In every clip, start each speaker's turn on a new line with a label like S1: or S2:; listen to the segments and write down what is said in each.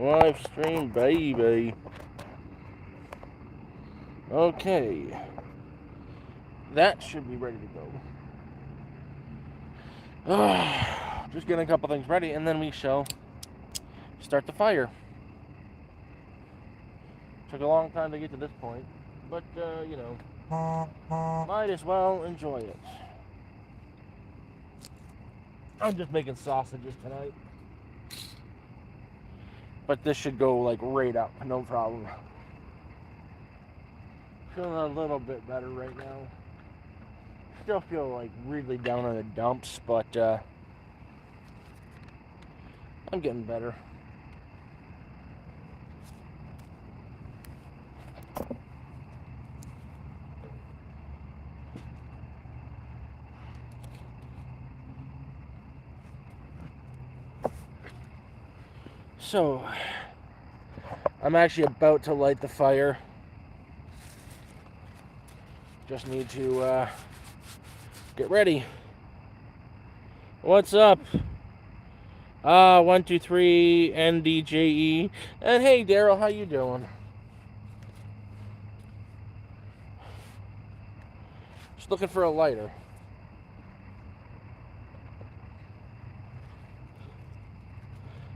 S1: Livestream, baby. Okay. That should be ready to go. Just getting a couple things ready, and then we shall start the fire. Took a long time to get to this point, but, you know, might as well enjoy it. I'm just making sausages tonight. But this should go, like, right up, no problem. Feeling a little bit better right now. Still feel, like, really down in the dumps, but, I'm getting better. So, I'm actually about to light the fire. Just need to get ready. What's up? 123 NDJE. And hey, Daryl, how you doing? Just looking for a lighter.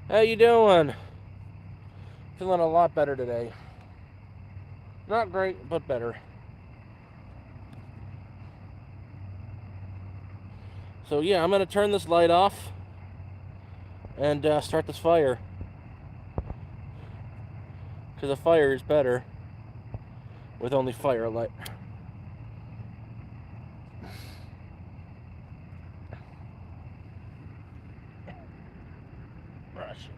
S1: How you doing? Feeling a lot better today. Not great, but better. So yeah, I'm gonna turn this light off and start this fire. Because a fire is better with only firelight. Brush it.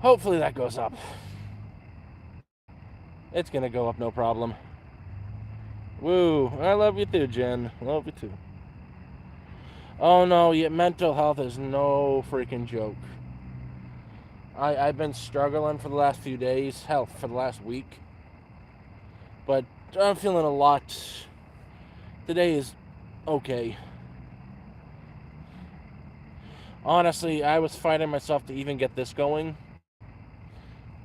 S1: Hopefully that goes up. It's gonna go up, no problem. Woo, I love you too, Jen. Love you too. Oh no, yeah, mental health is no freaking joke. I've been struggling for the last few days, hell, for the last week. But I'm feeling a lot. Today is okay. Honestly, I was fighting myself to even get this going.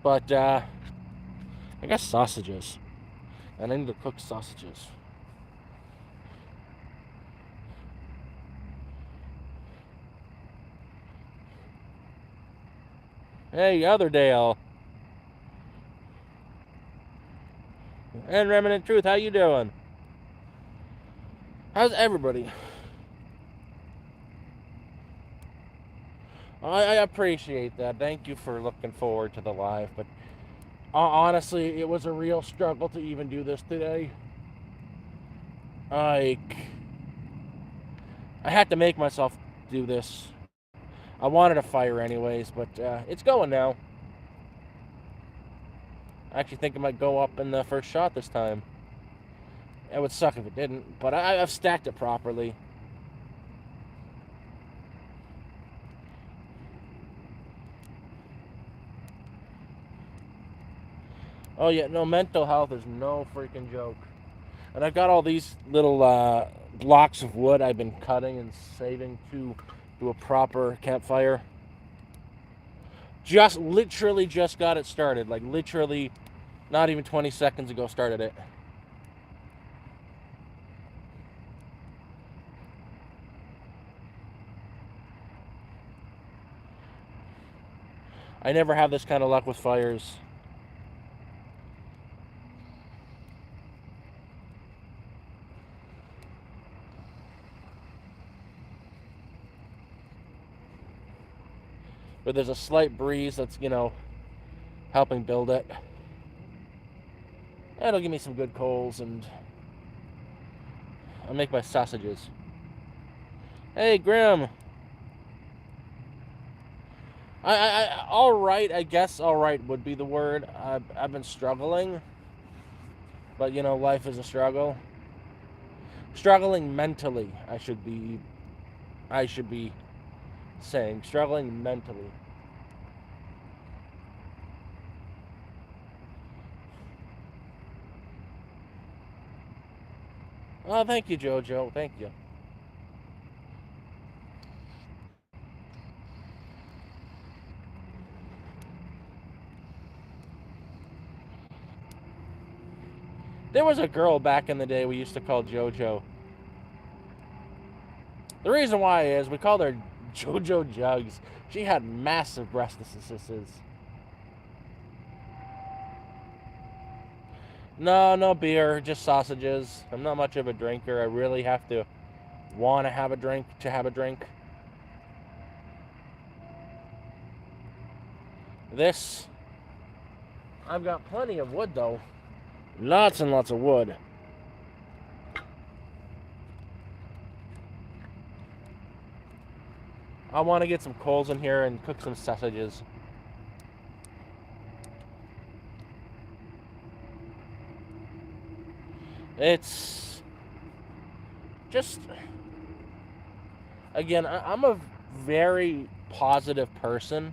S1: But, I got sausages. And I need to cook sausages. Hey, other Dale. And Remnant Truth, how you doing? How's everybody? I appreciate that. Thank you for looking forward to the live. But honestly, it was a real struggle to even do this today. Like, I had to make myself do this. I wanted a fire anyways, but it's going now. I actually think it might go up in the first shot this time. It would suck if it didn't, but I've stacked it properly. Oh yeah, no, mental health is no freaking joke. And I've got all these little blocks of wood I've been cutting and saving to do a proper campfire. Literally just got it started. Like literally not even 20 seconds ago started it. I never have this kind of luck with fires. But there's a slight breeze that's, you know, helping build it. That'll give me some good coals and I'll make my sausages. Hey, Grim. Alright, I guess alright would be the word. I've been struggling. But, you know, life is a struggle. Struggling mentally, I should be saying. Struggling mentally. Oh, thank you, Jojo. Thank you. There was a girl back in the day we used to call Jojo. The reason why is we called her Jojo Jugs. She had massive breastises. No, no beer, just sausages. I'm not much of a drinker. I really have to want to have a drink to have a drink. This, I've got plenty of wood though. Lots and lots of wood. I want to get some coals in here and cook some sausages. It's just, again, I'm a very positive person,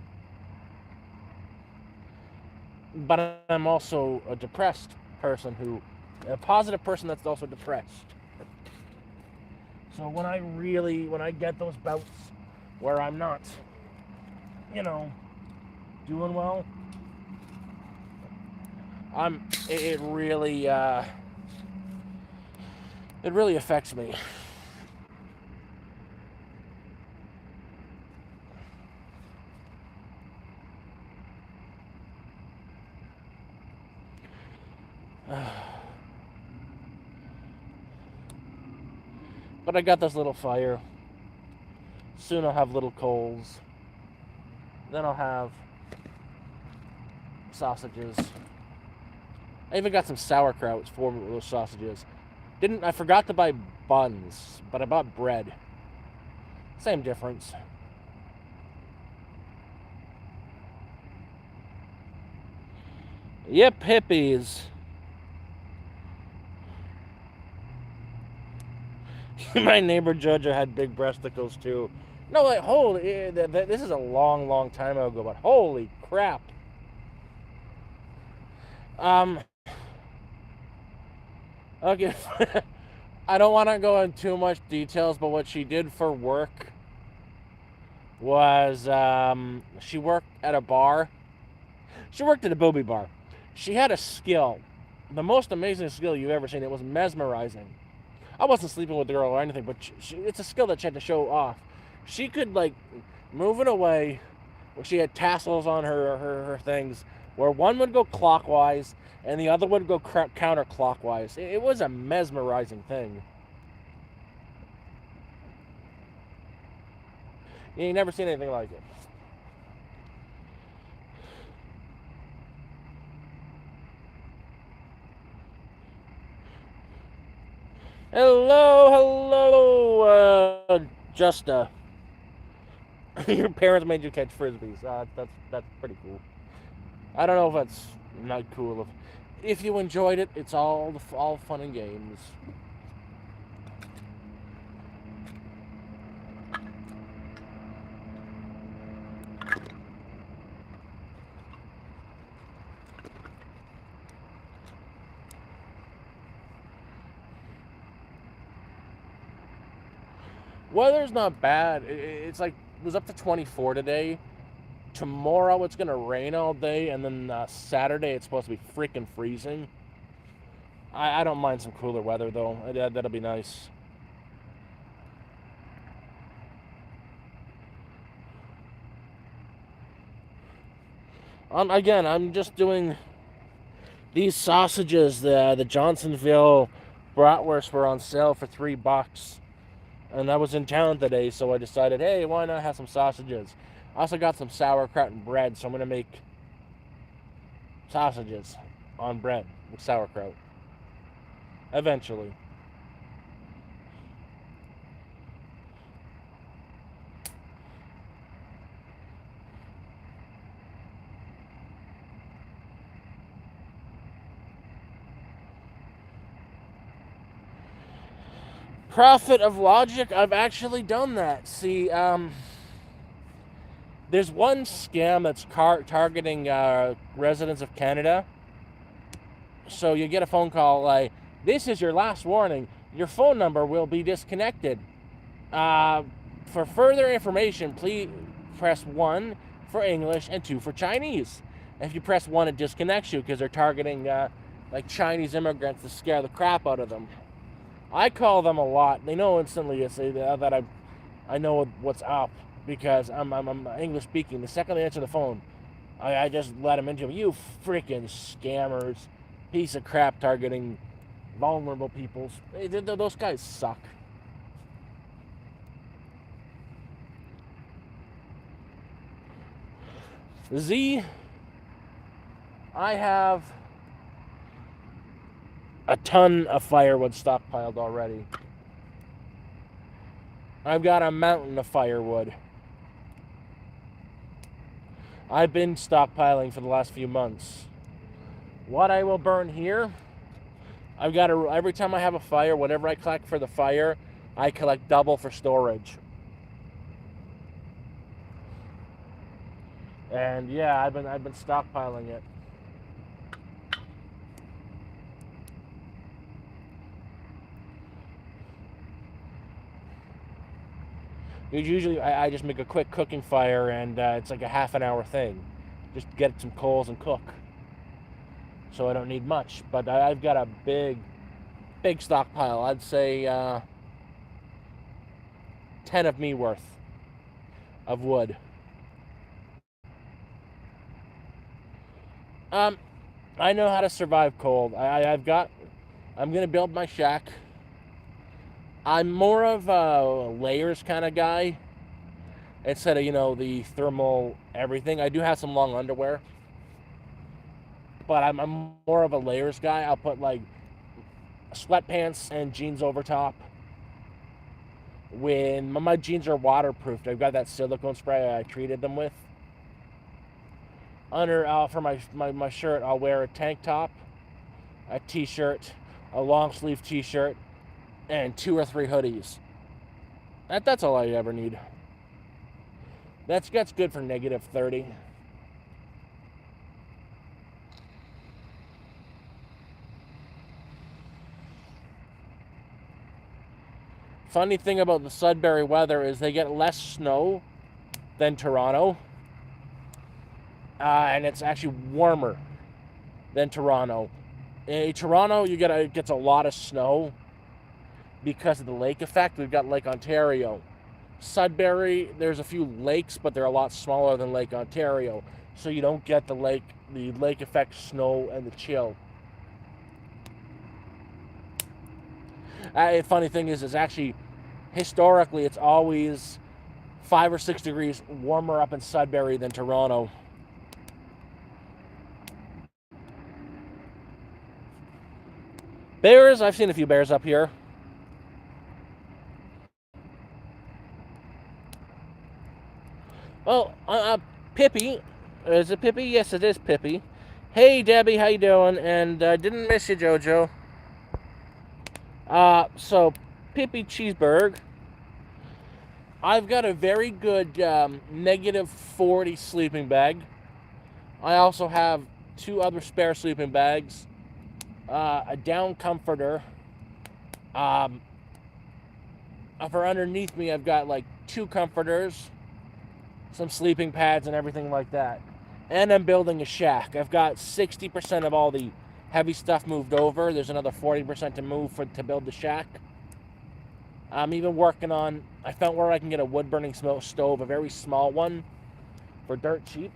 S1: but I'm also a depressed person a positive person that's also depressed. So when I get those bouts where I'm not, doing well, it really affects me. But I got this little fire. Soon I'll have little coals. Then I'll have sausages. I even got some sauerkraut for those sausages. I forgot to buy buns, but I bought bread. Same difference. Yep, hippies. My neighbor Jojo had big breasticles too. No, like, holy, this is a long, long time ago, but holy crap. Okay. I don't want to go into too much details, but what she did for work was, she worked at a bar. She worked at a booby bar. She had a skill, the most amazing skill you've ever seen. It was mesmerizing. I wasn't sleeping with the girl or anything, but it's a skill that she had to show off. She could, like, move it away. She had tassels on her things, where one would go clockwise and the other would go counterclockwise. It was a mesmerizing thing. You ain't never seen anything like it. Hello, Justa. Your parents made you catch frisbees. That's pretty cool. I don't know if that's not cool. If you enjoyed it, it's all fun and games. Weather's not bad. It's like, it was up to 24 today. Tomorrow it's gonna rain all day, and then Saturday it's supposed to be freaking freezing. I don't mind some cooler weather though. That'll be nice. Again, I'm just doing these sausages. The Johnsonville bratwurst were on sale for $3. And I was in town today, so I decided, hey, why not have some sausages? I also got some sauerkraut and bread, so I'm going to make sausages on bread with sauerkraut. Eventually. Prophet of Logic, I've actually done that. See, there's one scam that's targeting residents of Canada. So you get a phone call like, this is your last warning. your phone number will be disconnected. For further information, please press 1 for English and 2 for Chinese. If you press 1, it disconnects you because they're targeting like Chinese immigrants to scare the crap out of them. I call them a lot. They know instantly that I know what's up because I'm English speaking. The second they answer the phone, I just let them into it. You freaking scammers, piece of crap targeting vulnerable peoples. Those guys suck. Z, I have a ton of firewood stockpiled already. I've got a mountain of firewood. I've been stockpiling for the last few months. What I will burn here, I've got every time I have a fire, whatever I collect for the fire, I collect double for storage. And yeah, I've been stockpiling it. Usually I just make a quick cooking fire and it's like a half an hour thing. Just get some coals and cook. So I don't need much. But I've got a big stockpile. I'd say 10 of me worth of wood. I know how to survive cold. I'm gonna build my shack. I'm more of a layers kind of guy instead of, the thermal everything. I do have some long underwear, but I'm more of a layers guy. I'll put like sweatpants and jeans over top. When my jeans are waterproofed, I've got that silicone spray I treated them with. For my shirt, I'll wear a tank top, a t-shirt, a long sleeve t-shirt, and 2 or 3 hoodies. That's all I ever need. That's good for -30. Funny thing about the Sudbury weather is they get less snow than Toronto. And it's actually warmer than Toronto. In Toronto, gets a lot of snow because of the lake effect. We've got Lake Ontario. Sudbury, there's a few lakes, but they're a lot smaller than Lake Ontario, so you don't get the lake effect snow and the chill. Funny thing is actually historically it's always 5 or 6 degrees warmer up in Sudbury than Toronto. Bears, I've seen a few bears up here. Well, Pippi, is it Pippi? Yes, it is Pippi. Hey, Debbie, how you doing? And didn't miss you, Jojo. So Pippi Cheeseburg, I've got a very good -40 sleeping bag. I also have 2 other spare sleeping bags. A down comforter. For underneath me, I've got like 2 comforters, some sleeping pads, and everything like that. And I'm building a shack. I've got 60% of all the heavy stuff moved over. There's another 40% to move to build the shack. I'm even working on, I found where I can get a wood-burning stove, a very small one, for dirt cheap,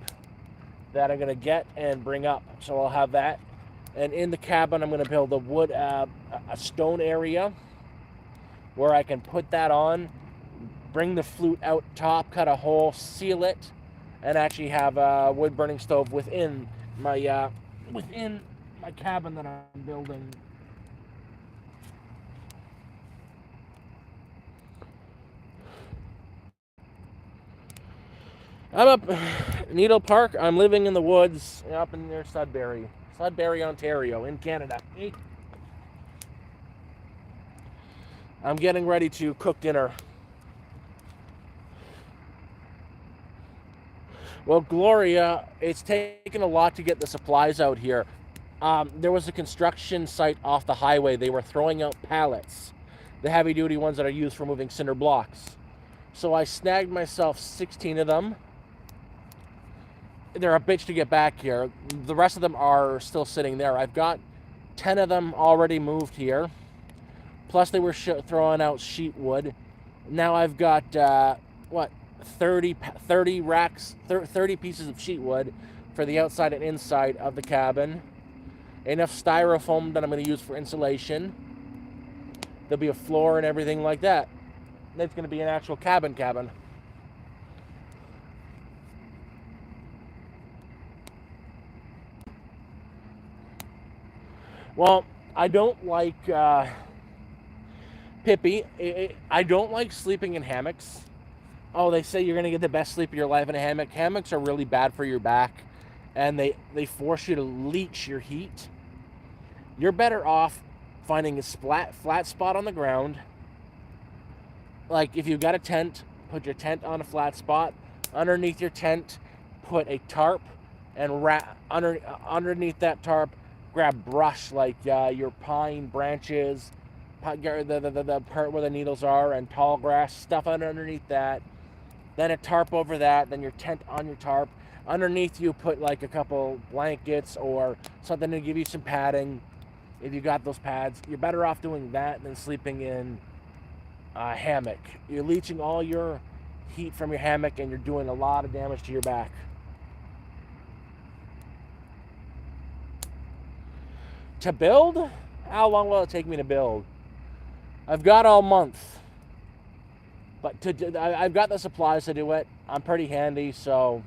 S1: that I'm going to get and bring up. So I'll have that. And in the cabin, I'm going to build a stone area where I can put that on, bring the flute out top, cut a hole, seal it, and actually have a wood-burning stove within my cabin that I'm building. I'm up Needle Park. I'm living in the woods up in near Sudbury, Ontario, in Canada. I'm getting ready to cook dinner. Well, Gloria, it's taken a lot to get the supplies out here. There was a construction site off the highway. They were throwing out pallets the heavy-duty ones that are used for moving cinder blocks. So I snagged myself 16 of them. They're a bitch to get back here. The rest of them are still sitting there. I've got 10 of them already moved here. Plus they were throwing out sheet wood. Now I've got, 30 pieces of sheet wood for the outside and inside of the cabin. Enough styrofoam that I'm going to use for insulation. There'll be a floor and everything like that. It's going to be an actual cabin. Well, I don't like Pippi. I don't like sleeping in hammocks. Oh, they say you're going to get the best sleep of your life in a hammock. Hammocks are really bad for your back, and they force you to leach your heat. You're better off finding a flat spot on the ground. Like if you've got a tent, put your tent on a flat spot. Underneath your tent, put a tarp, and underneath that tarp, grab brush like your pine branches, the part where the needles are, and tall grass, stuff underneath that. Then a tarp over that, then your tent on your tarp. Underneath you put like a couple blankets or something to give you some padding. If you got those pads, you're better off doing that than sleeping in a hammock. You're leaching all your heat from your hammock and you're doing a lot of damage to your back. To build? How long will it take me to build? I've got all month. But I've got the supplies to do it. I'm pretty handy, so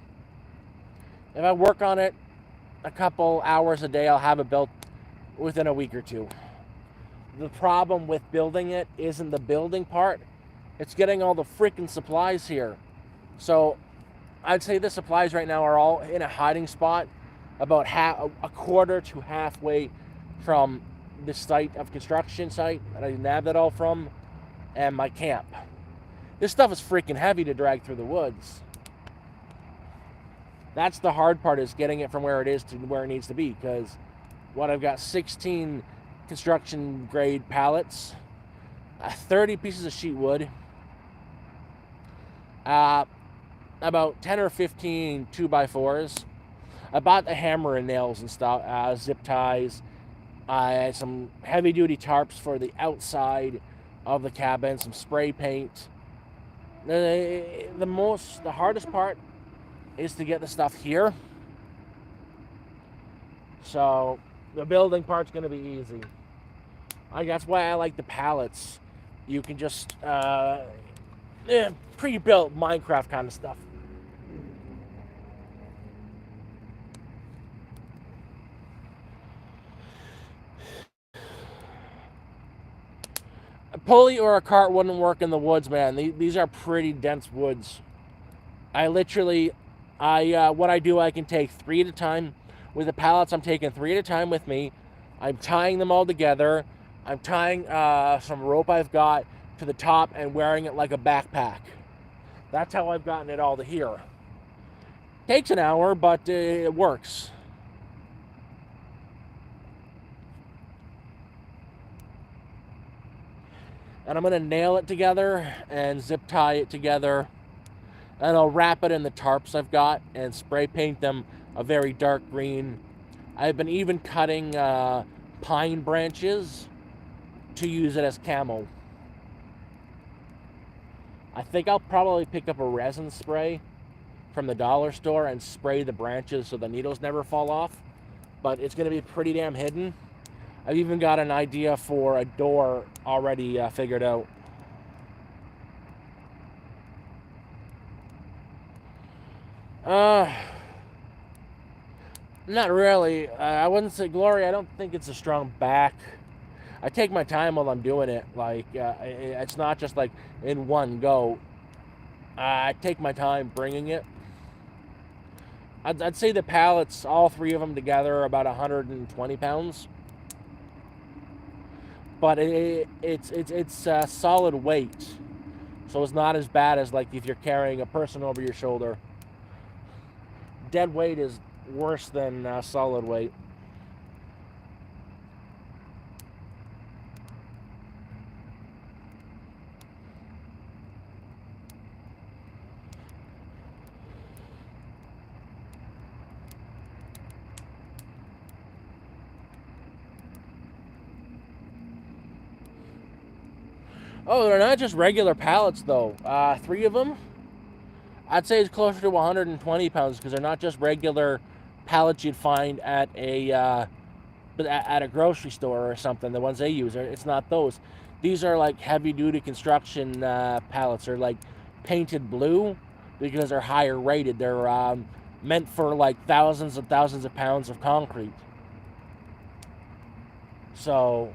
S1: if I work on it a couple hours a day, I'll have it built within a week or two. The problem with building it isn't the building part. It's getting all the freaking supplies here. So I'd say the supplies right now are all in a hiding spot about a quarter to halfway from the site of construction site that I nabbed it all from and my camp. This stuff is freaking heavy to drag through the woods. That's the hard part, is getting it from where it is to where it needs to be, because I've got 16 construction grade pallets, 30 pieces of sheet wood, about 10 or 15 2x4s. I bought the hammer and nails and stuff, zip ties, some heavy duty tarps for the outside of the cabin, some spray paint. The hardest part is to get the stuff here. So the building part's going to be easy. That's why I like the pallets. You can just pre-built Minecraft kind of stuff. A pulley or a cart wouldn't work in the woods, man. These are pretty dense woods. What I do, I can take 3 at a time. With the pallets, I'm taking 3 at a time with me. I'm tying them all together. I'm tying some rope I've got to the top and wearing it like a backpack. That's how I've gotten it all to here. Takes an hour, but it works. And I'm going to nail it together and zip tie it together. And I'll wrap it in the tarps I've got and spray paint them a very dark green. I've been even cutting pine branches to use it as camo. I think I'll probably pick up a resin spray from the dollar store and spray the branches so the needles never fall off. But it's going to be pretty damn hidden. I've even got an idea for a door already figured out. Not really. I wouldn't say glory. I don't think it's a strong back. I take my time while I'm doing it. Like, it's not just like in one go. I take my time bringing it. I'd say the pallets, all 3 of them together, are about 120 pounds. But it's solid weight, so it's not as bad as like if you're carrying a person over your shoulder. Dead weight is worse than solid weight. Oh, they're not just regular pallets, though. 3 of them, I'd say it's closer to 120 pounds because they're not just regular pallets you'd find at a grocery store or something. The ones they use, it's not those. These are like heavy-duty construction pallets. They're like painted blue because they're higher rated. They're meant for like thousands and thousands of pounds of concrete. So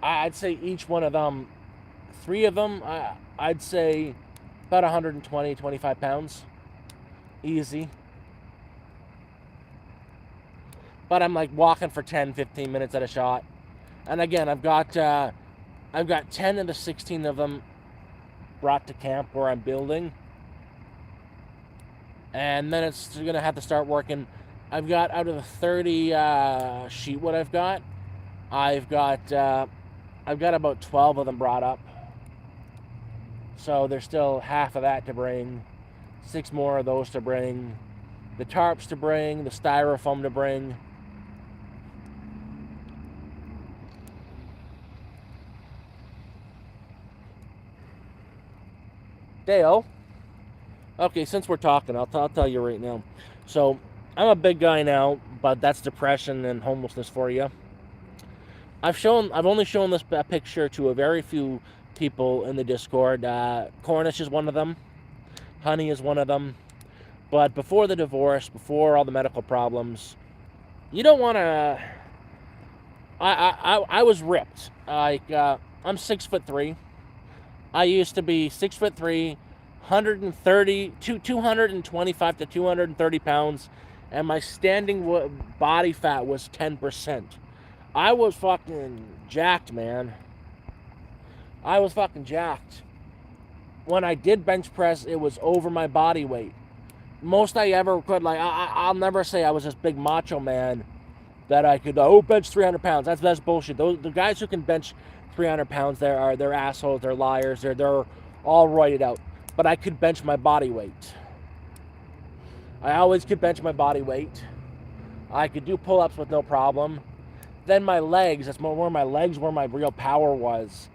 S1: I'd say each one of them, 3 of them, I'd say about 120, 25 pounds. Easy. But I'm like walking for 10, 15 minutes at a shot. And again, I've got 10 of the 16 of them brought to camp where I'm building. And then it's going to have to start working. I've got, out of the 30 sheetwood I've got about 12 of them brought up. So there's still half of that to bring, 6 more of those to bring, the tarps to bring, the styrofoam to bring. Dale, okay, since we're talking, I'll tell you right now. So I'm a big guy now, but that's depression and homelessness for you. I've only shown this picture to a very few people in the Discord. Cornish is one of them. Honey is one of them. But before the divorce, before all the medical problems, you don't want to. I was ripped. Like I'm 6'3". I used to be 6'3", 225 to 230 pounds, and my standing body fat was 10%. I was fucking jacked, man. I was fucking jacked. When I did bench press, it was over my body weight. Most I ever could, like, I'll never say I was this big macho man that I could, bench 300 pounds. That's bullshit. The guys who can bench 300 pounds, they're assholes, they're liars, they're all roided out. But I could bench my body weight. I always could bench my body weight. I could do pull-ups with no problem. Then my legs, that's more where my real power was.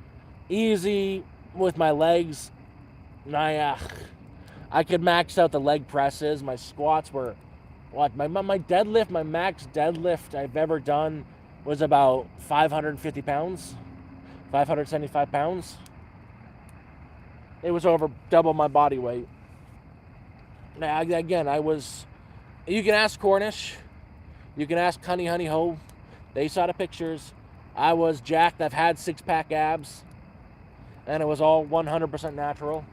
S1: Easy with my legs. I could max out the leg presses. My squats were, my deadlift, my max deadlift I've ever done was about 550 pounds, 575 pounds. It was over double my body weight. Now, again, you can ask Cornish, you can ask Honey Ho. They saw the pictures. I was jacked. I've had 6-pack abs, and it was all 100% natural.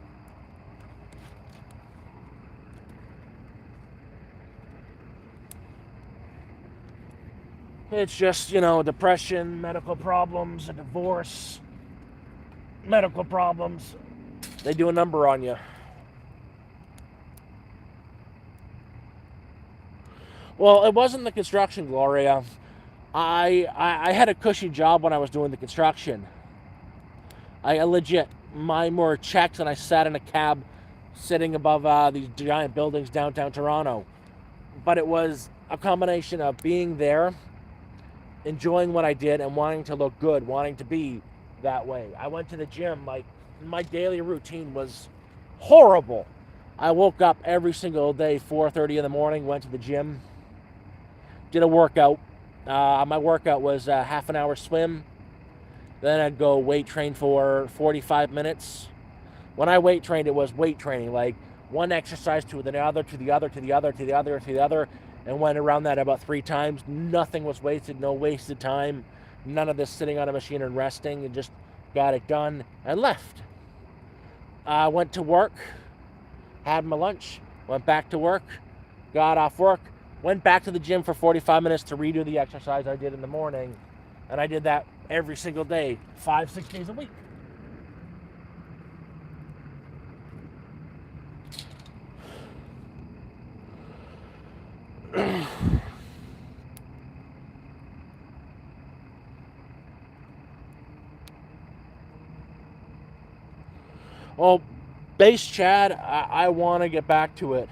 S1: It's just, depression, medical problems, a divorce, medical problems. They do a number on you. Well, it wasn't the construction, Gloria. I had a cushy job when I was doing the construction. I legit, mine were checks, and I sat in a cab sitting above these giant buildings downtown Toronto. But it was a combination of being there, enjoying what I did, and wanting to look good, wanting to be that way. I went to the gym. Like, my daily routine was horrible. I woke up every single day, 4:30 in the morning, went to the gym, did a workout. My workout was a half an hour swim. Then I'd go weight train for 45 minutes. When I weight trained, it was weight training, like one exercise to the other, to the other, to the other, to the other, to the other, and went around that about 3 times. Nothing was wasted, no wasted time. None of this sitting on a machine and resting, and just got it done and left. I went to work, had my lunch, went back to work, got off work, went back to the gym for 45 minutes to redo the exercise I did in the morning. And I did that every single day, 5-6 days a week. Well, base Chad, I want to get back to it.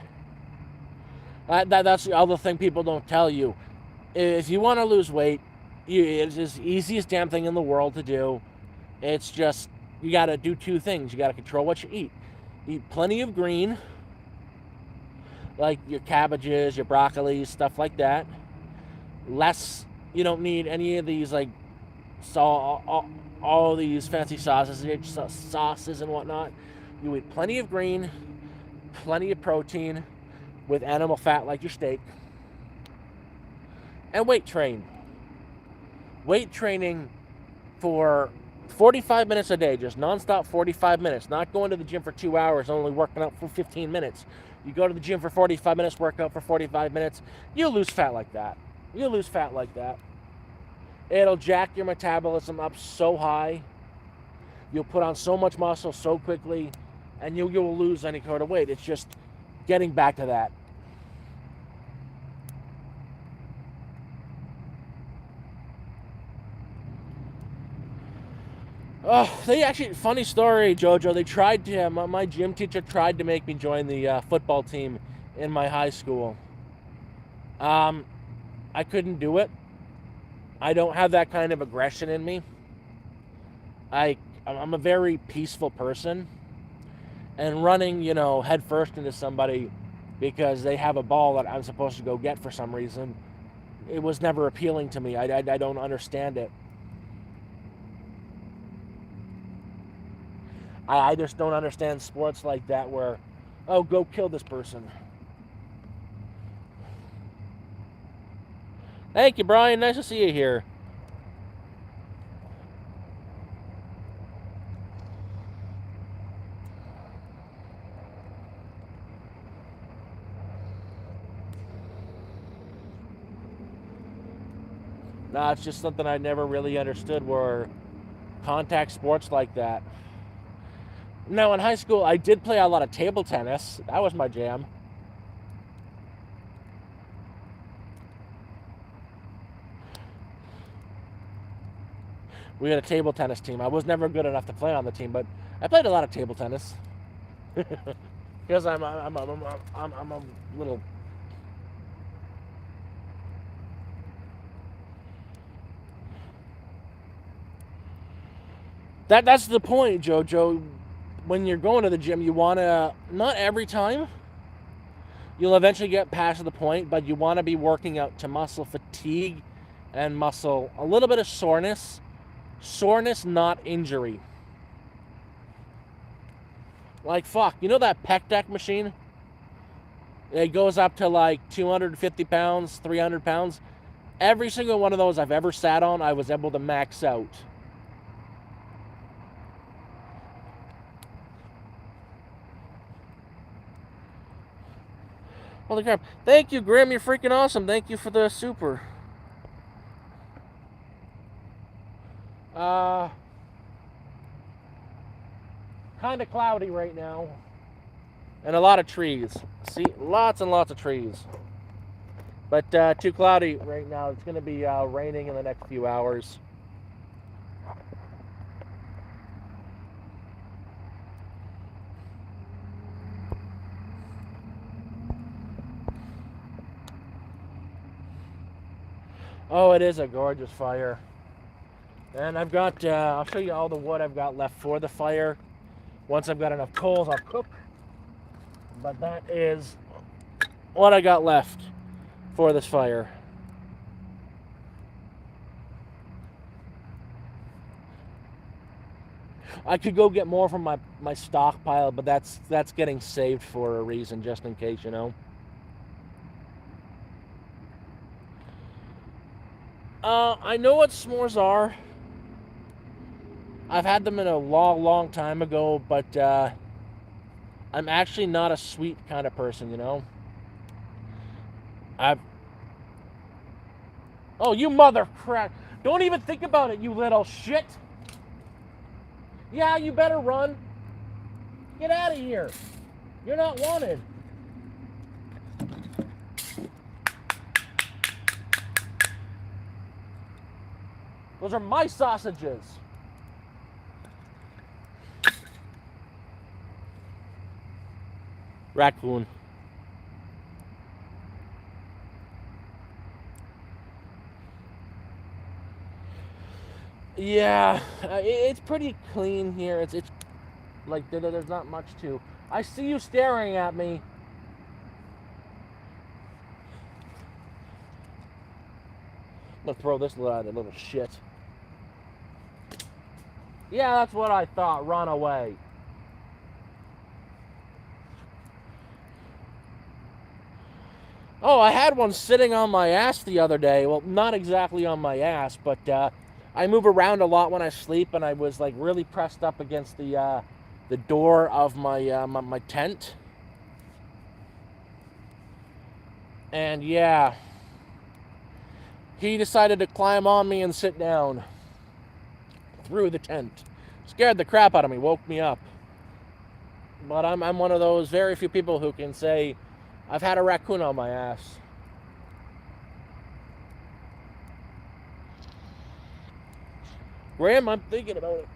S1: That's the other thing people don't tell you. If you want to lose weight, it's the easiest damn thing in the world to do. It's just you got to do two things. You got to control what you eat. Eat plenty of green, like your cabbages, your broccoli, stuff like that. Less, you don't need any of these like all these fancy sauces and whatnot. You eat plenty of green, plenty of protein with animal fat like your steak, and weight train. Weight training for 45 minutes a day, just nonstop 45 minutes, not going to the gym for 2 hours, only working out for 15 minutes. You go to the gym for 45 minutes, work out for 45 minutes, you'll lose fat like that. You'll lose fat like that. It'll jack your metabolism up so high. You'll put on so much muscle so quickly, and you'll lose any sort of weight. It's just getting back to that. Oh, they actually, funny story, Jojo. They tried to, my gym teacher tried to make me join the football team in my high school. I couldn't do it. I don't have that kind of aggression in me. I'm a very peaceful person. And running, head first into somebody because they have a ball that I'm supposed to go get for some reason, it was never appealing to me. I don't understand it. I just don't understand sports like that where, oh, go kill this person. Thank you, Brian. Nice to see you here. Nah, it's just something I never really understood were contact sports like that. Now, in high school, I did play a lot of table tennis. That was my jam. We had a table tennis team. I was never good enough to play on the team, but I played a lot of table tennis. Because I'm a little... That's the point, Jojo. When you're going to the gym, you want to, not every time, you'll eventually get past the point, but you want to be working out to muscle fatigue and muscle, a little bit of soreness. Soreness, not injury. Like, fuck, you know that pec deck machine? It goes up to like 250 pounds, 300 pounds. Every single one of those I've ever sat on, I was able to max out. Holy crap. Thank you, Grim. You're freaking awesome. Thank you for the super. Kind of cloudy right now. And a lot of trees. See, lots and lots of trees. But too cloudy right now. It's going to be raining in the next few hours. Oh, it is a gorgeous fire. And I've got, I'll show you all the wood I've got left for the fire. Once I've got enough coals, I'll cook. But that is what I got left for this fire. I could go get more from my stockpile, but that's getting saved for a reason, just in case, I know what s'mores are. I've had them in a long, long time ago, but I'm actually not a sweet kind of person, Oh, you mother crap. Don't even think about it, you little shit. Yeah, you better run. Get out of here. You're not wanted. Those are my sausages. Raccoon. Yeah, it's pretty clean here. It's like there's not much to. I see you staring at me. I'm gonna throw this little shit. Yeah, that's what I thought. Run away. Oh, I had one sitting on my ass the other day. Well, not exactly on my ass, but I move around a lot when I sleep, and I was like really pressed up against the door of my tent. And yeah, he decided to climb on me and sit down through the tent. Scared the crap out of me, woke me up. But I'm one of those very few people who can say I've had a raccoon on my ass. Graham, I'm thinking about it.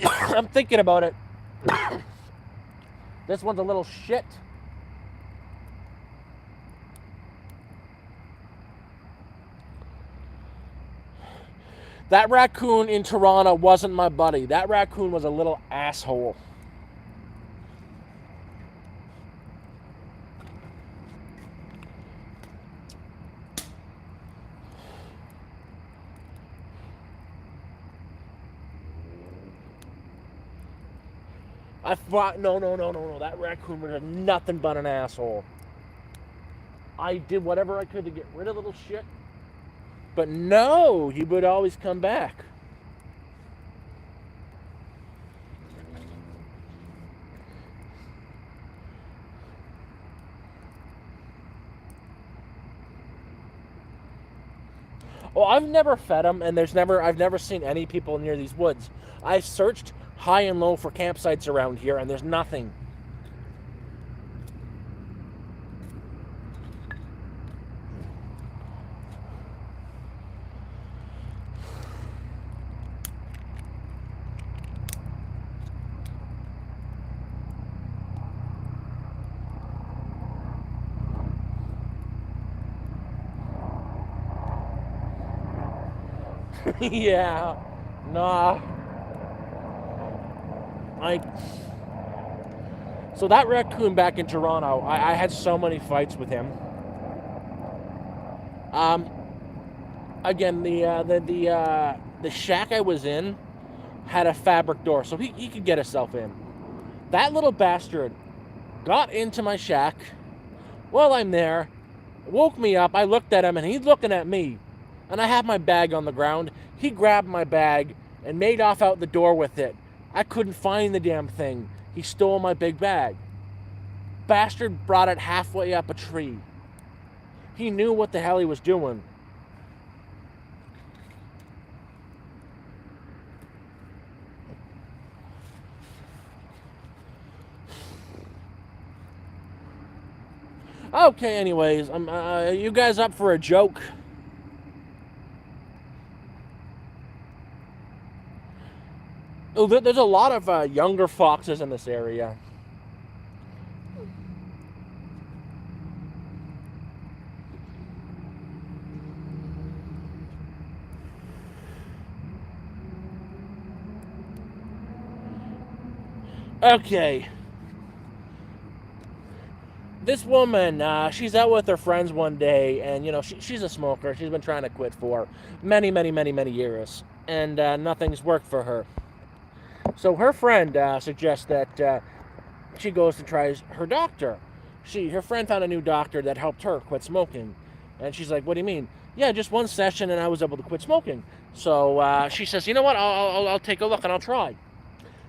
S1: I'm thinking about it. This one's a little shit. That raccoon in Toronto wasn't my buddy. That raccoon was a little asshole. I thought, no. That raccoon was nothing but an asshole. I did whatever I could to get rid of little shit. But no, he would always come back. Well, I've never fed him, and I've never seen any people near these woods. I've searched high and low for campsites around here, and there's nothing. Yeah, nah. So that raccoon back in Toronto, I had so many fights with him. Again, the shack I was in had a fabric door, so he could get himself in. That little bastard got into my shack while I'm there, woke me up. I looked at him, and he's looking at me. And I have my bag on the ground. He grabbed my bag and made off out the door with it. I couldn't find the damn thing. He stole my big bag. Bastard brought it halfway up a tree. He knew what the hell he was doing. Okay, anyways, you guys up for a joke? Oh, there's a lot of younger foxes in this area. Okay. This woman, she's out with her friends one day, and, she's a smoker. She's been trying to quit for many years, and nothing's worked for her. So her friend suggests that she goes and tries her doctor. Her friend found a new doctor that helped her quit smoking. And she's like, what do you mean? Yeah, just one session and I was able to quit smoking. So she says, you know what, I'll take a look and I'll try.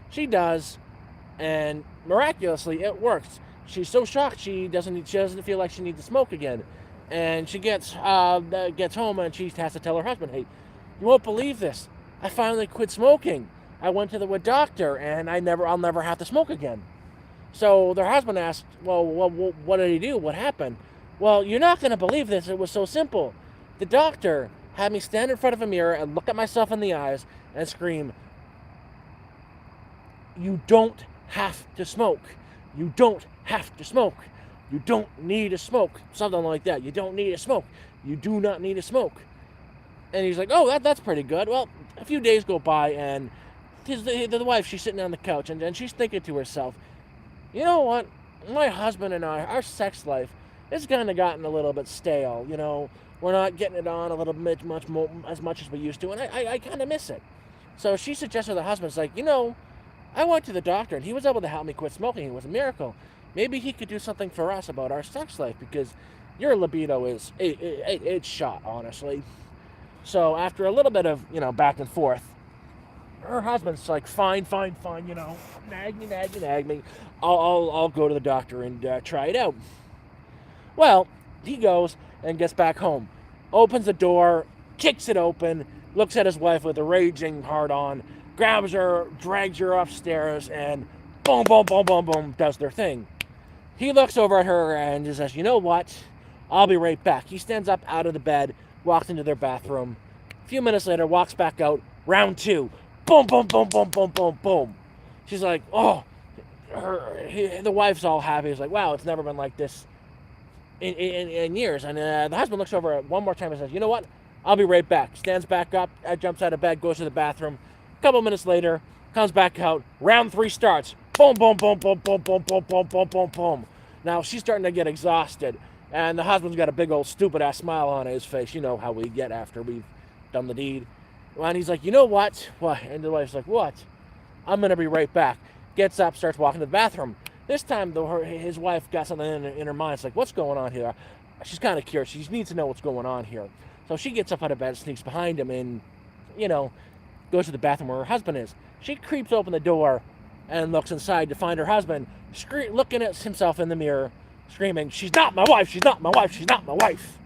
S1: She does, and miraculously it works. She's so shocked she doesn't feel like she needs to smoke again. And she gets home and she has to tell her husband, hey, you won't believe this. I finally quit smoking. I went to the doctor and I'll never have to smoke again. So their husband asked, well, what did he do? What happened? Well, you're not going to believe this. It was so simple. The doctor had me stand in front of a mirror and look at myself in the eyes and scream, you don't have to smoke. You don't have to smoke. You don't need to smoke. Something like that. You don't need to smoke. You do not need to smoke. And he's like, oh, that's pretty good. Well, a few days go by, and the wife, she's sitting on the couch, and she's thinking to herself, you know what? My husband and I, our sex life, has kind of gotten a little bit stale. You know, we're not getting it on a little bit as much as we used to, and I kind of miss it. So she suggested to the husband's like, you know, I went to the doctor, and he was able to help me quit smoking. It was a miracle. Maybe he could do something for us about our sex life, because your libido it's shot, honestly. So after a little bit of, back and forth, her husband's like, fine, nag me. I'll go to the doctor and try it out. Well, he goes and gets back home, opens the door, kicks it open, looks at his wife with a raging heart on, grabs her, drags her upstairs, and boom, boom, boom, boom, boom, does their thing. He looks over at her and just says, you know what? I'll be right back. He stands up out of the bed, walks into their bathroom. A few minutes later, walks back out. Round 2. Boom, boom, boom, boom, boom, boom, boom. She's like, oh. The wife's all happy. He's like, wow, it's never been like this in years. And the husband looks over one more time and says, you know what? I'll be right back. Stands back up, jumps out of bed, goes to the bathroom. A couple minutes later, comes back out. Round 3 starts. Boom, boom, boom, boom, boom, boom, boom, boom, boom, boom, boom. Now she's starting to get exhausted. And the husband's got a big old stupid-ass smile on his face. You know how we get after we've done the deed. And he's like, you know what? What? And the wife's like, what? I'm going to be right back. Gets up, starts walking to the bathroom. This time, his wife got something in her mind. It's like, what's going on here? She's kind of curious. She needs to know what's going on here. So she gets up out of bed, sneaks behind him, and, goes to the bathroom where her husband is. She creeps open the door and looks inside to find her husband looking at himself in the mirror, screaming, she's not my wife, she's not my wife, she's not my wife.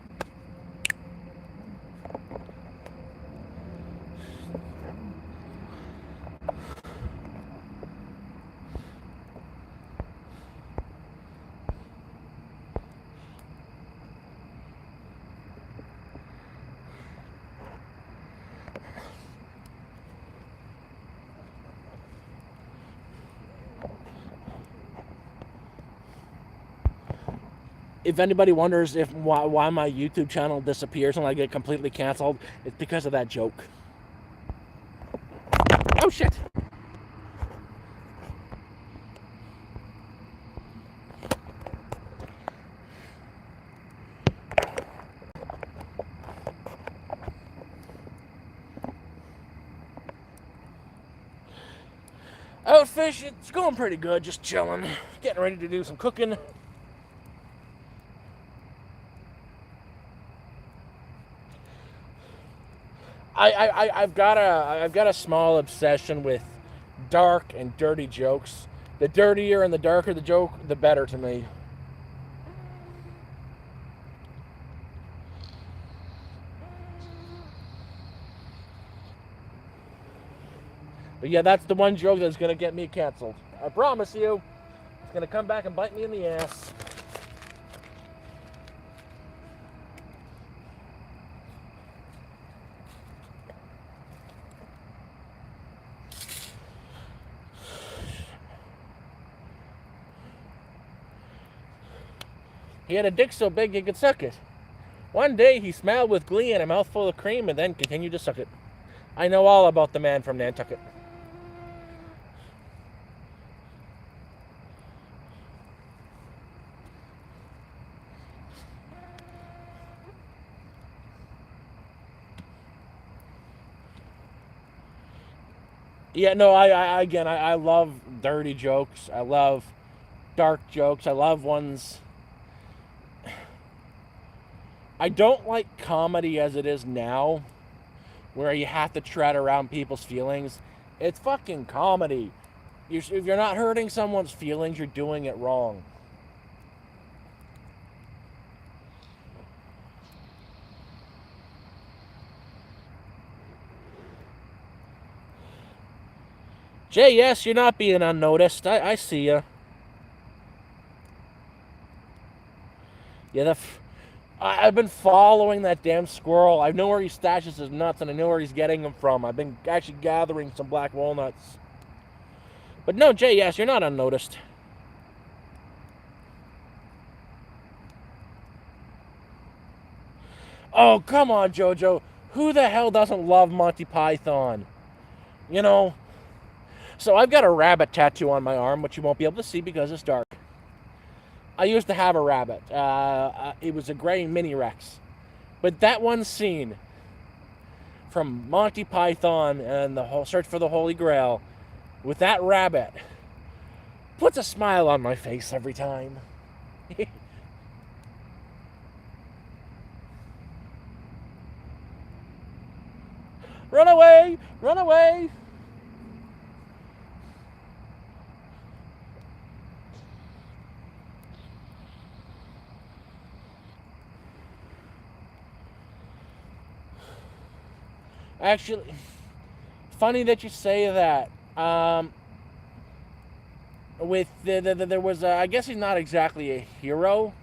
S1: If anybody wonders why my YouTube channel disappears and I get completely canceled, it's because of that joke. Oh, shit. Outfish, it's going pretty good, just chilling. Getting ready to do some cooking. I've got a small obsession with dark and dirty jokes. The dirtier and the darker the joke, the better to me. But yeah, that's the one joke that's gonna get me canceled. I promise you, it's gonna come back and bite me in the ass. He had a dick so big he could suck it. One day he smiled with glee and a mouthful of cream and then continued to suck it. I know all about the man from Nantucket. Yeah, no, I love dirty jokes. I love dark jokes. I love ones. I don't like comedy as it is now, where you have to tread around people's feelings. It's fucking comedy. If you're not hurting someone's feelings, you're doing it wrong. Jay, yes, you're not being unnoticed. I see ya. Yeah, I've been following that damn squirrel. I know where he stashes his nuts, and I know where he's getting them from. I've been actually gathering some black walnuts. But no, Jay, yes, you're not unnoticed. Oh, come on, Jojo. Who the hell doesn't love Monty Python? You know? So I've got a rabbit tattoo on my arm, which you won't be able to see because it's dark. I used to have a rabbit. It was a gray mini Rex. But that one scene from Monty Python and the whole Search for the Holy Grail with that rabbit puts a smile on my face every time. Run away! Run away! Actually, funny that you say that. There was I guess he's not exactly a hero,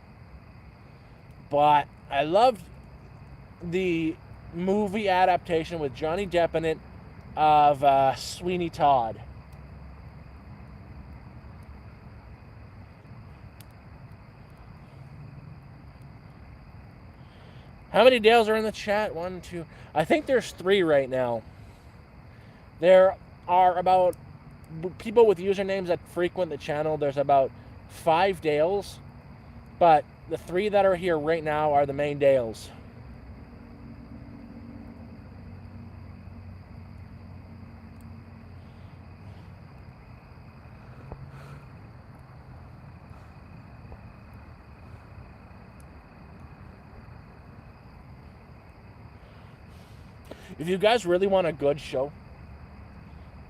S1: but I loved the movie adaptation with Johnny Depp in it of Sweeney Todd. How many Dales are in the chat? 1, 2. I think there's 3 right now. There are about people with usernames that frequent the channel. There's about 5 Dales, but the 3 that are here right now are the main Dales. If you guys really want a good show...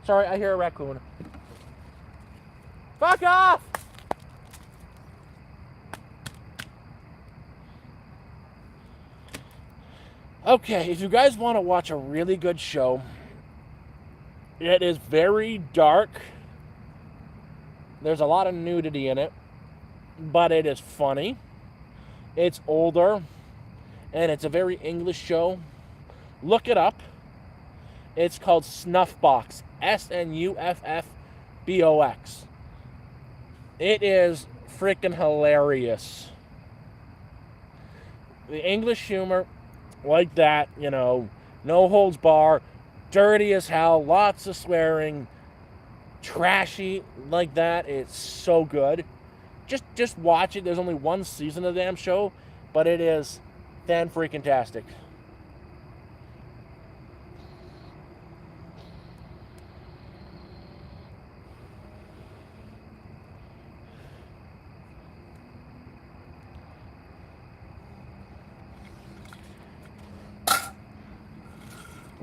S1: Sorry, I hear a raccoon. Fuck off! Okay, if you guys want to watch a really good show, it is very dark. There's a lot of nudity in it, but it is funny. It's older, and it's a very English show. Look it up. It's called Snuffbox. Snuffbox. It is freaking hilarious. The English humor, like that, you know, no holds bar, dirty as hell, lots of swearing, trashy like that. It's so good. Just watch it. There's only 1 season of the damn show, but it is fan-freaking-tastic.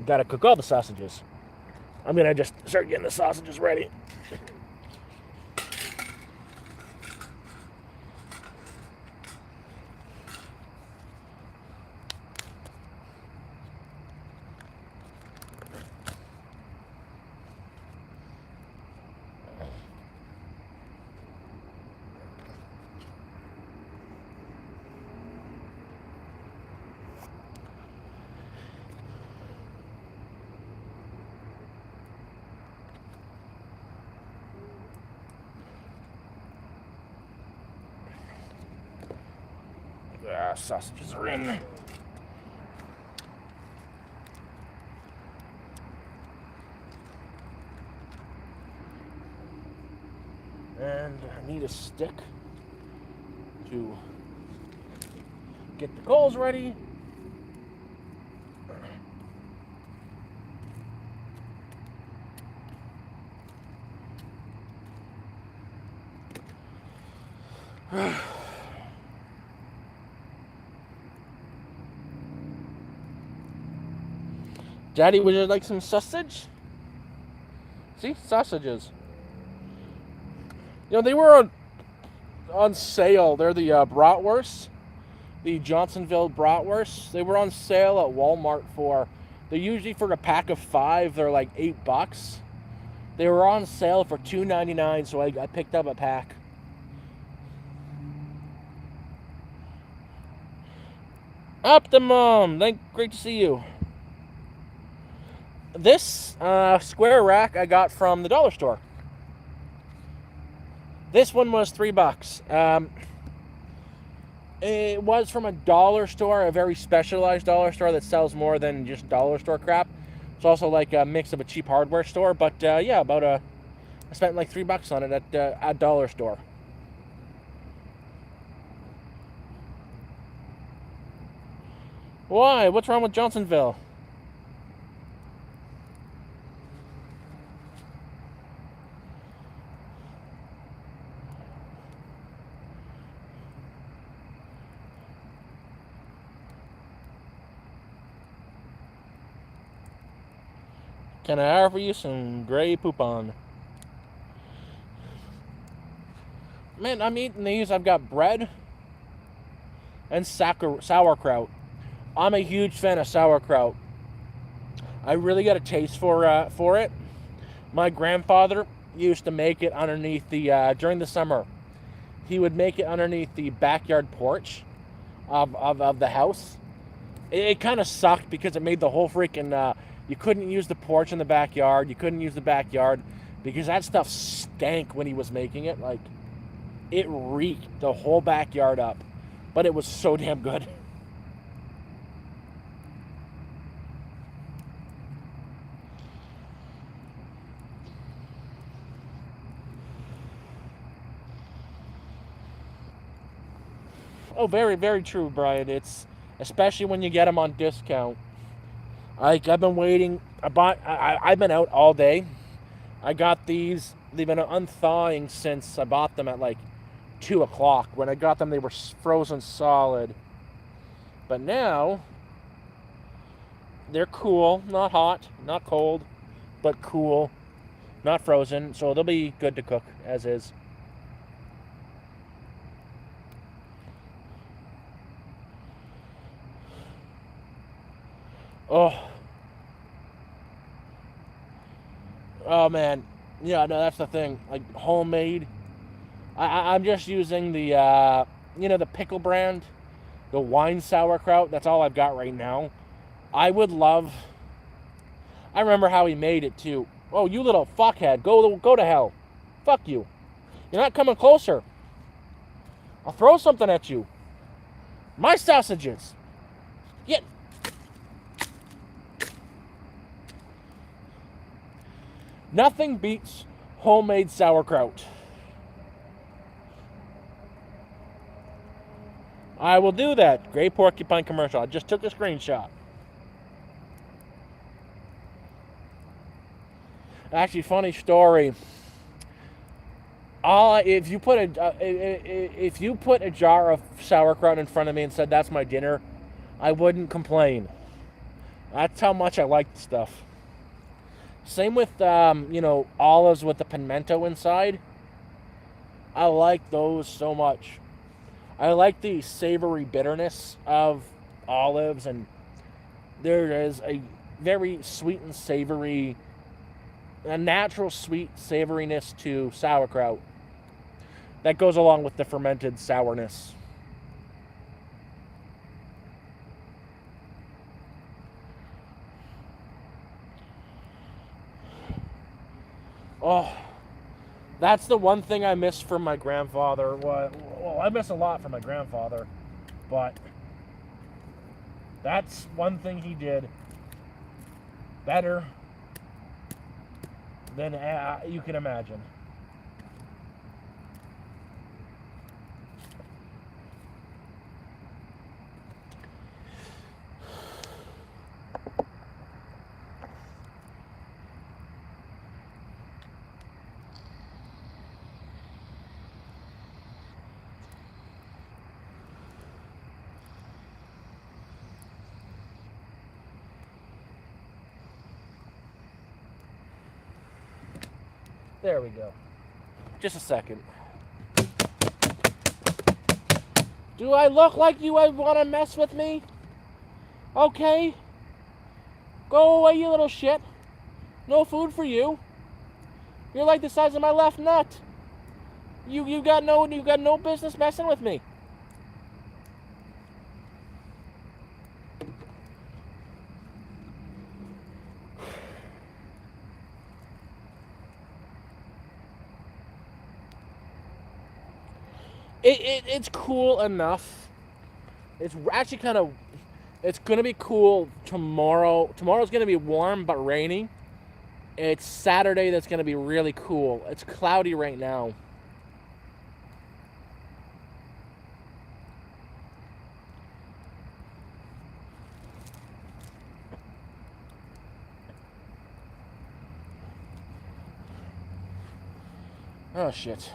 S1: Gotta cook all the sausages. I'm gonna just start getting the sausages ready. Sausages are in. And I need a stick to get the coals ready. Daddy, would you like some sausage? See? Sausages. You know, they were on sale. They're the bratwursts. The Johnsonville bratwursts. They were on sale at Walmart they're usually for a pack of 5. They're like $8. They were on sale for $2.99, so I picked up a pack. Optimum! Great to see you. This square rack I got from the dollar store. This one was $3. It was from a dollar store, a very specialized dollar store that sells more than just dollar store crap. It's also like a mix of a cheap hardware store, but yeah, I spent like $3 on it at a dollar store. Why? What's wrong with Johnsonville? Can I offer you some gray poupon? Man, I'm eating these. I've got bread and sauerkraut. I'm a huge fan of sauerkraut. I really got a taste for it. My grandfather used to make it underneath the during the summer. He would make it underneath the backyard porch of the house. It kind of sucked because it made the whole freaking. You couldn't use the porch in the backyard. You couldn't use the backyard because that stuff stank when he was making it. Like, it reeked the whole backyard up. But it was so damn good. Oh, very, very true, Brian. It's especially when you get them on discount. Like, I've been waiting. I've been out all day. I got these. They've been unthawing since I bought them at like 2 o'clock. When I got them, they were frozen solid. But now, they're cool. Not hot, not cold, but cool. Not frozen. So they'll be good to cook as is. Oh man, yeah, no, that's the thing. Like homemade. I'm just using the the pickle brand, the wine sauerkraut. That's all I've got right now. I would love. I remember how he made it too. Oh, you little fuckhead, go to hell. Fuck you. You're not coming closer. I'll throw something at you. My sausages. Get. Nothing beats homemade sauerkraut. I will do that. Gray porcupine commercial. I just took a screenshot. Actually, funny story. If you put a jar of sauerkraut in front of me and said that's my dinner, I wouldn't complain. That's how much I like the stuff. Same with olives with the pimento inside. I like those so much. I like the savory bitterness of olives, and there is a very sweet and savory, a natural sweet savoriness to sauerkraut that goes along with the fermented sourness. Oh, that's the one thing I miss from my grandfather. Well, I miss a lot from my grandfather, but that's one thing he did better than you can imagine. There we go. Just a second. Do I look like you want to mess with me? Okay. Go away, you little shit. No food for you. You're like the size of my left nut. You got no business messing with me. It's cool enough It's actually kind of, it's going to be cool tomorrow. Tomorrow's going to be warm but rainy. It's Saturday that's going to be really cool. It's cloudy right now. Oh, shit.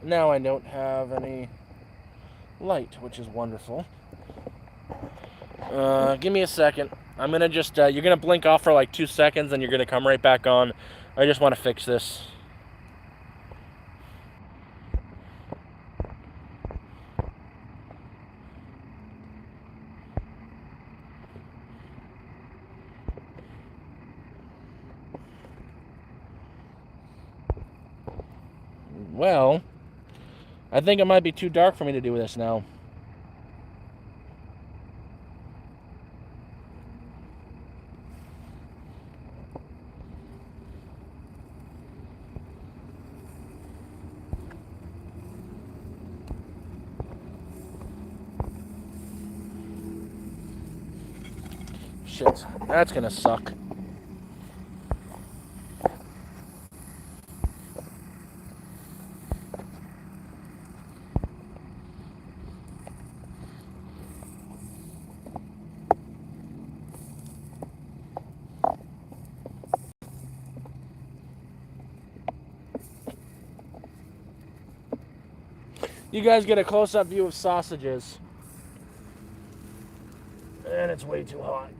S1: Now I don't have any light, which is wonderful. Give me a second. I'm going to just, you're going to blink off for like 2 seconds and you're going to come right back on. I just want to fix this. Well, I think it might be too dark for me to do this now. Shit, that's gonna suck. You guys get a close-up view of sausages. And it's way too hot.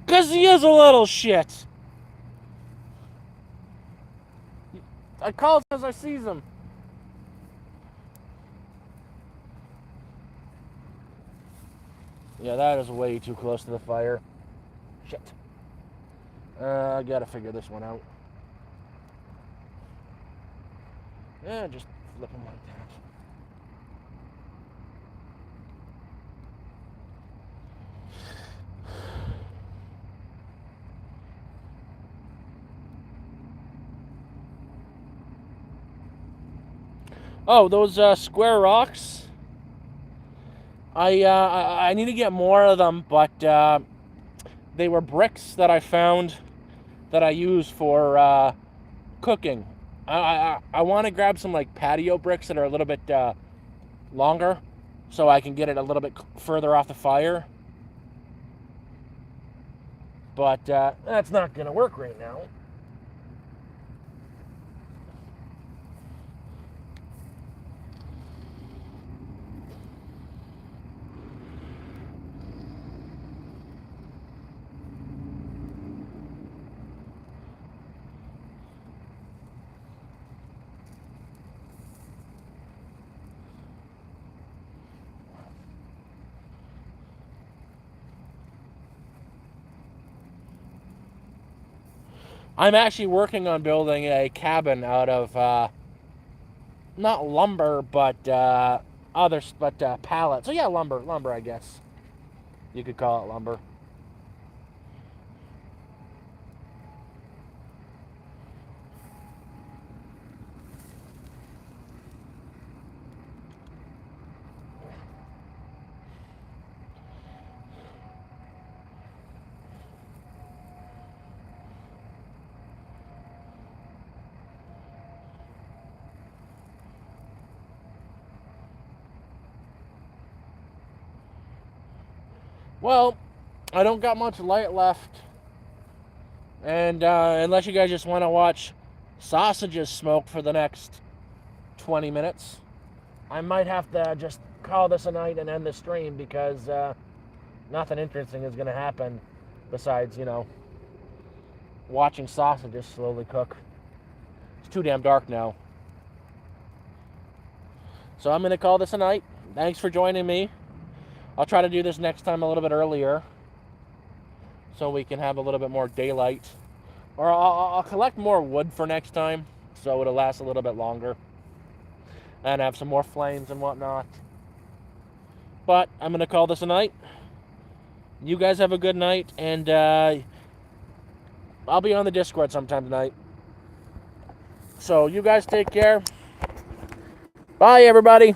S1: Because he is a little shit. I call as I sees him. Yeah, that is way too close to the fire. Shit. I gotta figure this one out. Yeah, just flip them like that. Oh, those square rocks. I need to get more of them, but they were bricks that I found that I use for cooking. I want to grab some like patio bricks that are a little bit longer, so I can get it a little bit further off the fire. But that's not gonna work right now. I'm actually working on building a cabin out of not lumber, but pallets. So yeah, lumber, I guess you could call it lumber. Well, I don't got much light left. And unless you guys just want to watch sausages smoke for the next 20 minutes, I might have to just call this a night and end the stream because nothing interesting is going to happen besides, watching sausages slowly cook. It's too damn dark now. So I'm going to call this a night. Thanks for joining me. I'll try to do this next time a little bit earlier so we can have a little bit more daylight. Or I'll collect more wood for next time so it'll last a little bit longer and have some more flames and whatnot. But I'm going to call this a night. You guys have a good night, and I'll be on the Discord sometime tonight. So you guys take care. Bye, everybody.